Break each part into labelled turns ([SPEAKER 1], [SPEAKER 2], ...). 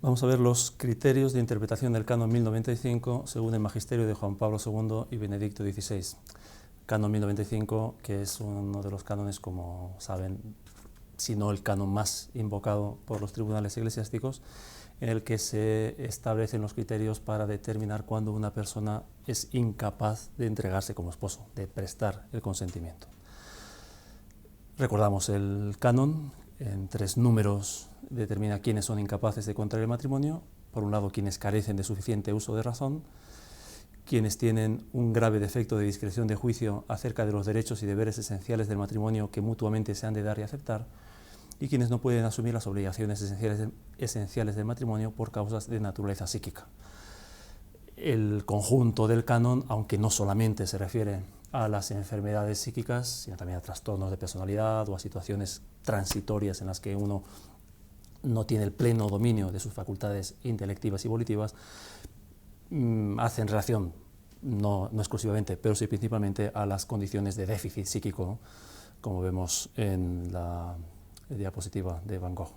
[SPEAKER 1] Vamos a ver los criterios de interpretación del Canon 1095 según el magisterio de Juan Pablo II y Benedicto XVI. Canon 1095, que es uno de los cánones, como saben, si no el canon más invocado por los tribunales eclesiásticos, en el que se establecen los criterios para determinar cuándo una persona es incapaz de entregarse como esposo, de prestar el consentimiento. Recordamos el canon, en 3 números determina quiénes son incapaces de contraer el matrimonio. Por un lado, quienes carecen de suficiente uso de razón, quienes tienen un grave defecto de discreción de juicio acerca de los derechos y deberes esenciales del matrimonio que mutuamente se han de dar y aceptar, y quienes no pueden asumir las obligaciones esenciales del matrimonio por causas de naturaleza psíquica. El conjunto del canon, aunque no solamente se refiere a las enfermedades psíquicas, sino también a trastornos de personalidad o a situaciones transitorias en las que uno no tiene el pleno dominio de sus facultades intelectivas y volitivas, hacen relación, no exclusivamente, pero sí principalmente a las condiciones de déficit psíquico, ¿no?, como vemos en la diapositiva de Van Gogh.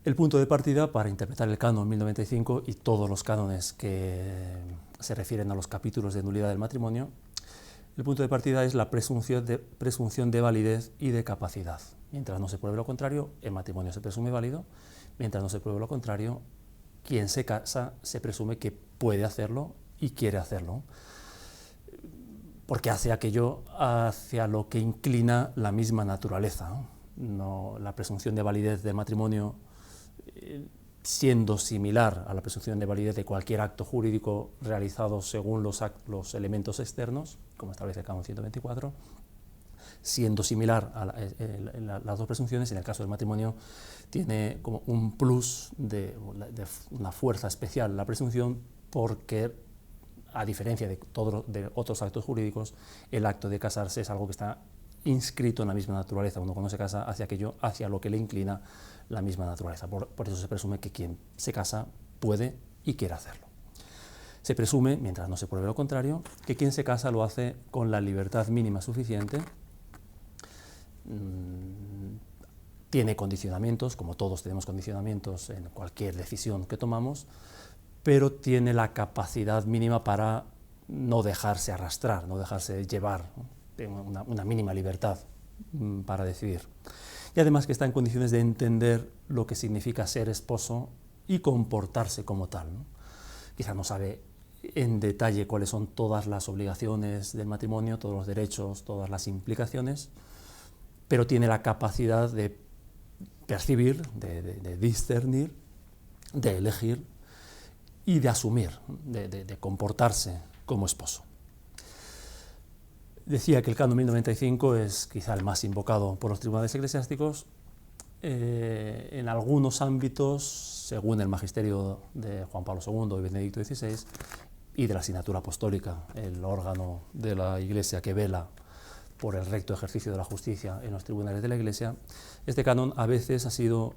[SPEAKER 1] El punto de partida para interpretar el canon 1095 y todos los cánones que se refieren a los capítulos de nulidad del matrimonio, el punto de partida es la presunción de validez y de capacidad. Mientras no se pruebe lo contrario, el matrimonio se presume válido. Mientras no se pruebe lo contrario, quien se casa se presume que puede hacerlo y quiere hacerlo, porque hace aquello hacia lo que inclina la misma naturaleza, ¿no? La presunción de validez del matrimonio, siendo similar a la presunción de validez de cualquier acto jurídico realizado según los elementos externos, como establece el canon 124, siendo similar a las dos presunciones, en el caso del matrimonio tiene como un plus de una fuerza especial la presunción, porque a diferencia de otros actos jurídicos, el acto de casarse es algo que está inscrito en la misma naturaleza. Uno, cuando se casa, hace aquello hacia lo que le inclina la misma naturaleza. Por eso se presume que quien se casa puede y quiere hacerlo. Se presume, mientras no se pruebe lo contrario, que quien se casa lo hace con la libertad mínima suficiente, tiene condicionamientos, como todos tenemos condicionamientos en cualquier decisión que tomamos, pero tiene la capacidad mínima para no dejarse arrastrar, no dejarse llevar, ¿no? Una mínima libertad para decidir. Y además que está en condiciones de entender lo que significa ser esposo y comportarse como tal, ¿no? Quizá no sabe en detalle cuáles son todas las obligaciones del matrimonio, todos los derechos, todas las implicaciones, pero tiene la capacidad de percibir, de discernir, de elegir y de asumir, de comportarse como esposo. Decía que el canon 1095 es quizá el más invocado por los tribunales eclesiásticos. En algunos ámbitos, según el magisterio de Juan Pablo II y Benedicto XVI, y de la asignatura apostólica, el órgano de la Iglesia que vela por el recto ejercicio de la justicia en los tribunales de la Iglesia, este canon a veces ha sido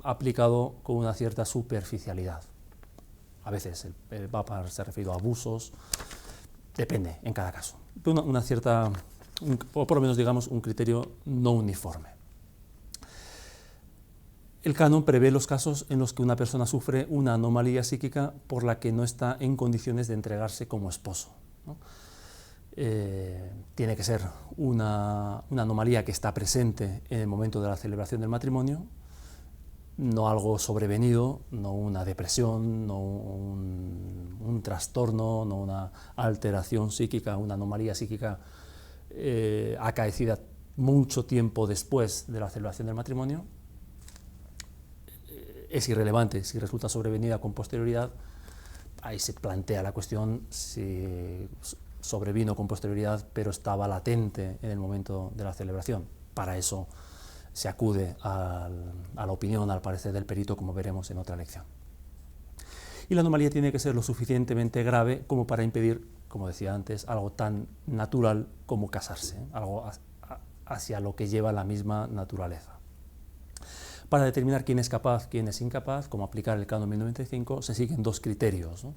[SPEAKER 1] aplicado con una cierta superficialidad. A veces el Papa se ha referido a abusos, depende en cada caso. Una cierta, o por lo menos digamos, un criterio no uniforme. El canon prevé los casos en los que una persona sufre una anomalía psíquica por la que no está en condiciones de entregarse como esposo, ¿no? Tiene que ser una anomalía que está presente en el momento de la celebración del matrimonio, no algo sobrevenido, no una depresión, no un trastorno, no una alteración psíquica, una anomalía psíquica acaecida mucho tiempo después de la celebración del matrimonio. Es irrelevante si resulta sobrevenida con posterioridad. Ahí se plantea la cuestión si sobrevino con posterioridad pero estaba latente en el momento de la celebración. Para eso se acude a la opinión, al parecer del perito, como veremos en otra lección. Y la anomalía tiene que ser lo suficientemente grave como para impedir, como decía antes, algo tan natural como casarse, algo hacia lo que lleva la misma naturaleza. Para determinar quién es capaz, quién es incapaz, como aplicar el canon 1095, se siguen 2 criterios, ¿no?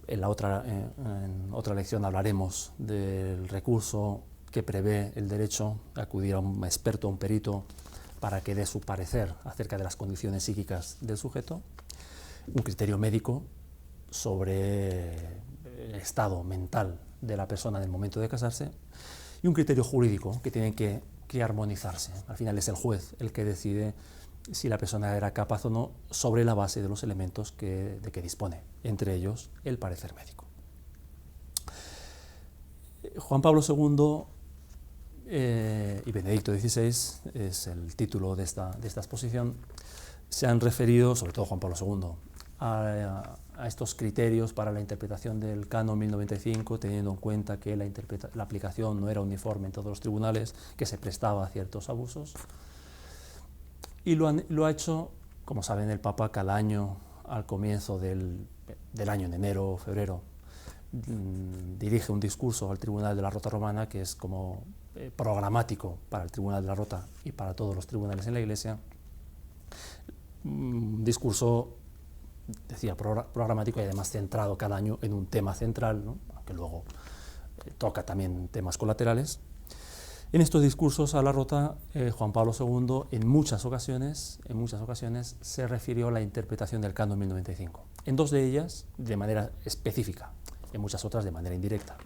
[SPEAKER 1] En otra lección hablaremos del recurso que prevé el derecho a acudir a un experto, a un perito, para que dé su parecer acerca de las condiciones psíquicas del sujeto, un criterio médico sobre el estado mental de la persona en el momento de casarse, y un criterio jurídico que tienen que armonizarse. Al final es el juez el que decide si la persona era capaz o no sobre la base de los elementos de que dispone, entre ellos el parecer médico. Juan Pablo II y Benedicto XVI, es el título de esta exposición, se han referido, sobre todo Juan Pablo II, a estos criterios para la interpretación del Canon 1095, teniendo en cuenta que la aplicación no era uniforme en todos los tribunales, que se prestaba a ciertos abusos. Y lo ha hecho, como saben, el Papa cada año, al comienzo del año, en enero o febrero, dirige un discurso al Tribunal de la Rota Romana, que es como programático para el Tribunal de la Rota y para todos los tribunales en la Iglesia. Un discurso, decía, programático y además centrado cada año en un tema central, ¿no? Aunque luego toca también temas colaterales. En estos discursos a la Rota, Juan Pablo II en muchas ocasiones se refirió a la interpretación del Canon 1095. En dos de ellas de manera específica, en muchas otras de manera indirecta,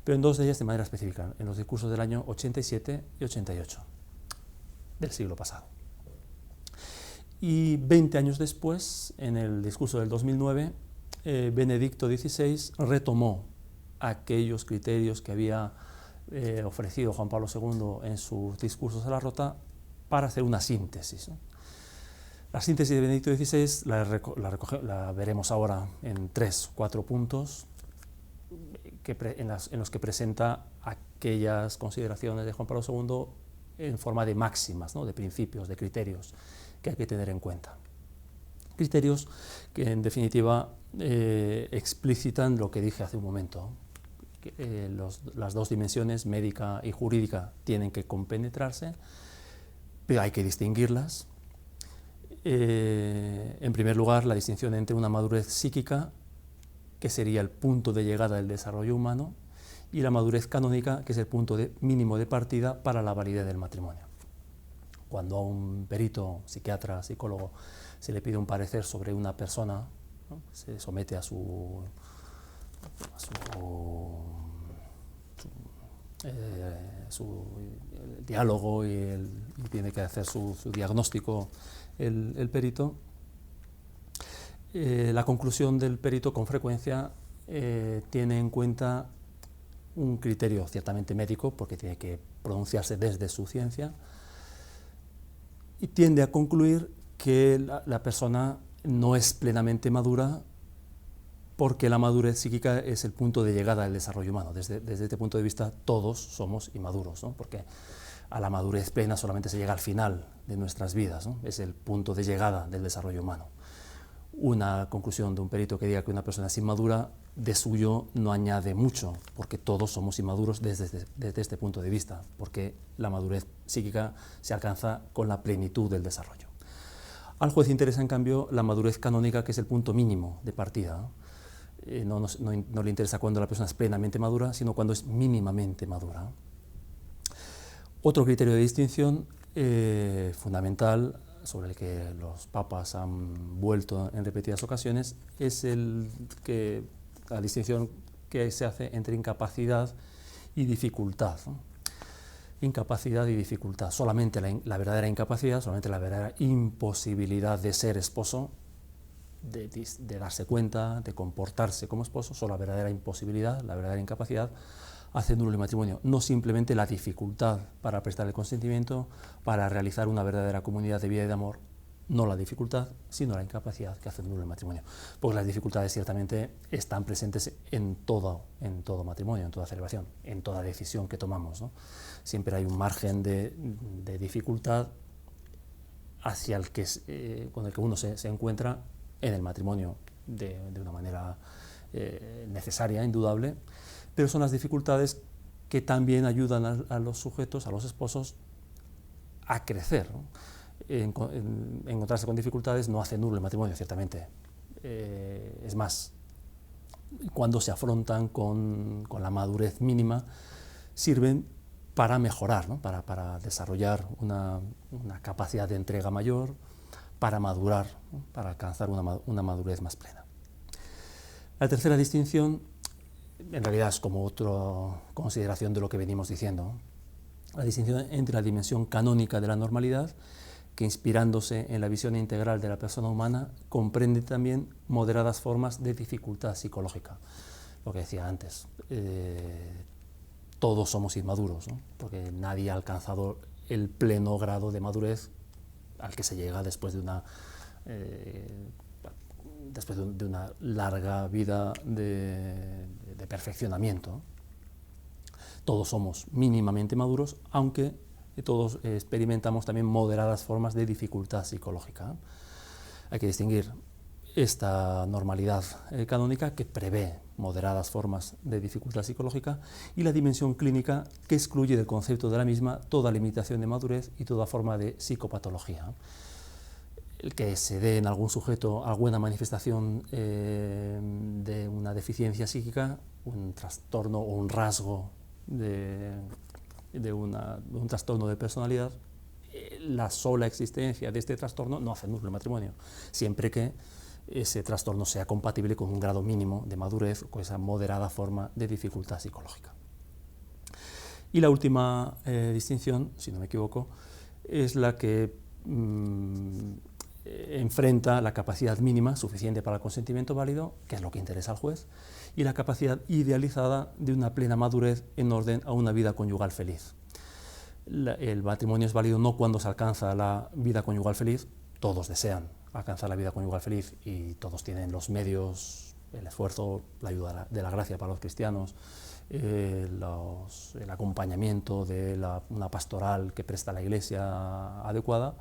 [SPEAKER 1] pero en dos de ellas de manera específica, en los discursos del año 87 y 88 del siglo pasado. Y 20 años después, en el discurso del 2009, Benedicto XVI retomó aquellos criterios que había ofrecido Juan Pablo II en sus discursos a la Rota para hacer una síntesis, ¿no? La síntesis de Benedicto XVI la veremos ahora en 3 o 4 puntos en los que presenta aquellas consideraciones de Juan Pablo II en forma de máximas, ¿no? De principios, de criterios que hay que tener en cuenta. Criterios que en definitiva explicitan lo que dije hace un momento, que las dos dimensiones, médica y jurídica, tienen que compenetrarse, pero hay que distinguirlas. En primer lugar, la distinción entre una madurez psíquica, que sería el punto de llegada del desarrollo humano, y la madurez canónica, que es el punto mínimo de partida para la validez del matrimonio. Cuando a un perito, psiquiatra, psicólogo, se le pide un parecer sobre una persona, ¿no? Se somete a su diálogo y tiene que hacer su diagnóstico el perito. La conclusión del perito con frecuencia tiene en cuenta un criterio ciertamente médico, porque tiene que pronunciarse desde su ciencia, y tiende a concluir que la persona no es plenamente madura, porque la madurez psíquica es el punto de llegada del desarrollo humano. Desde este punto de vista todos somos inmaduros, ¿no? Porque a la madurez plena solamente se llega al final de nuestras vidas, ¿no? Es el punto de llegada del desarrollo humano. Una conclusión de un perito que diga que una persona es inmadura, de suyo no añade mucho, porque todos somos inmaduros desde este punto de vista, porque la madurez psíquica se alcanza con la plenitud del desarrollo. Al juez interesa, en cambio, la madurez canónica, que es el punto mínimo de partida, ¿no? No le interesa cuando la persona es plenamente madura, sino cuando es mínimamente madura. Otro criterio de distinción fundamental, sobre el que los papas han vuelto en repetidas ocasiones, es la distinción que se hace entre incapacidad y dificultad, ¿no? Incapacidad y dificultad. Solamente la verdadera incapacidad, solamente la verdadera imposibilidad de ser esposo, de darse cuenta, de comportarse como esposo, solo la verdadera imposibilidad, la verdadera incapacidad, hace nulo el matrimonio. No simplemente la dificultad para prestar el consentimiento, para realizar una verdadera comunidad de vida y de amor, no la dificultad, sino la incapacidad que hace nulo el matrimonio. Porque las dificultades ciertamente están presentes en todo matrimonio, en toda celebración, en toda decisión que tomamos, ¿no? Siempre hay un margen de dificultad hacia con el que uno se encuentra en el matrimonio de una manera necesaria, indudable, pero son las dificultades que también ayudan a los sujetos, a los esposos, a crecer, ¿no? Encontrarse con dificultades no hace nulo el matrimonio, ciertamente. Es más, cuando se afrontan con la madurez mínima, sirven para mejorar, ¿no? para desarrollar una capacidad de entrega mayor, para madurar, ¿no? Para alcanzar una madurez más plena. La tercera distinción, en realidad es como otra consideración de lo que venimos diciendo, ¿no? La distinción entre la dimensión canónica de la normalidad, que inspirándose en la visión integral de la persona humana, comprende también moderadas formas de dificultad psicológica. Lo que decía antes, todos somos inmaduros, ¿no? Porque nadie ha alcanzado el pleno grado de madurez al que se llega después de una larga vida de perfeccionamiento. Todos somos mínimamente maduros, aunque todos experimentamos también moderadas formas de dificultad psicológica. Hay que distinguir esta normalidad canónica, que prevé moderadas formas de dificultad psicológica, y la dimensión clínica, que excluye del concepto de la misma toda limitación de madurez y toda forma de psicopatología. El que se dé en algún sujeto alguna manifestación de una deficiencia psíquica, un trastorno o un rasgo de un trastorno de personalidad, la sola existencia de este trastorno no hace nulo el matrimonio, siempre que ese trastorno sea compatible con un grado mínimo de madurez, con esa moderada forma de dificultad psicológica. Y la última distinción, si no me equivoco, es la que enfrenta la capacidad mínima suficiente para el consentimiento válido, que es lo que interesa al juez, y la capacidad idealizada de una plena madurez en orden a una vida conyugal feliz. El matrimonio es válido no cuando se alcanza la vida conyugal feliz, todos desean alcanzar la vida conyugal feliz y todos tienen los medios, el esfuerzo, la ayuda de la gracia para los cristianos, el acompañamiento de una pastoral que presta la Iglesia adecuada.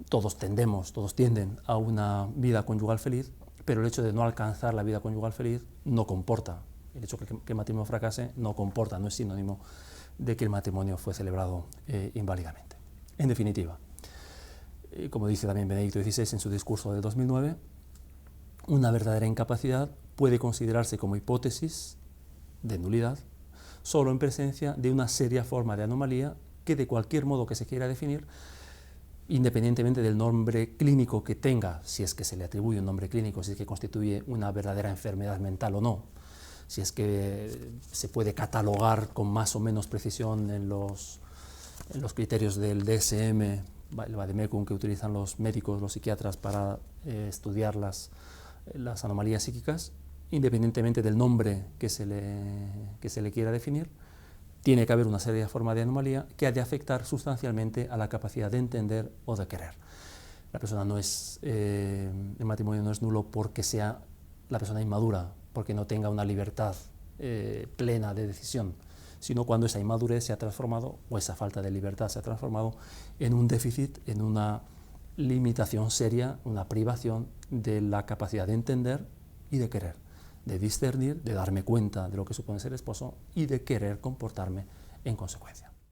[SPEAKER 1] Todos tienden a una vida conyugal feliz, pero el hecho de no alcanzar la vida conyugal feliz no comporta, el hecho de que el matrimonio fracase no comporta, no es sinónimo de que el matrimonio fue celebrado inválidamente. En definitiva, como dice también Benedicto XVI en su discurso de 2009, una verdadera incapacidad puede considerarse como hipótesis de nulidad solo en presencia de una seria forma de anomalía que, de cualquier modo que se quiera definir, independientemente del nombre clínico que tenga, si es que se le atribuye un nombre clínico, si es que constituye una verdadera enfermedad mental o no, si es que se puede catalogar con más o menos precisión en los criterios del DSM, el vademecum que utilizan los médicos, los psiquiatras para estudiar las anomalías psíquicas, independientemente del nombre que se le quiera definir, tiene que haber una seria forma de anomalía que ha de afectar sustancialmente a la capacidad de entender o de querer. La persona el matrimonio no es nulo porque sea la persona inmadura, porque no tenga una libertad plena de decisión, sino cuando esa inmadurez se ha transformado, o esa falta de libertad se ha transformado en un déficit, en una limitación seria, una privación de la capacidad de entender y de querer, de discernir, de darme cuenta de lo que supone ser esposo y de querer comportarme en consecuencia.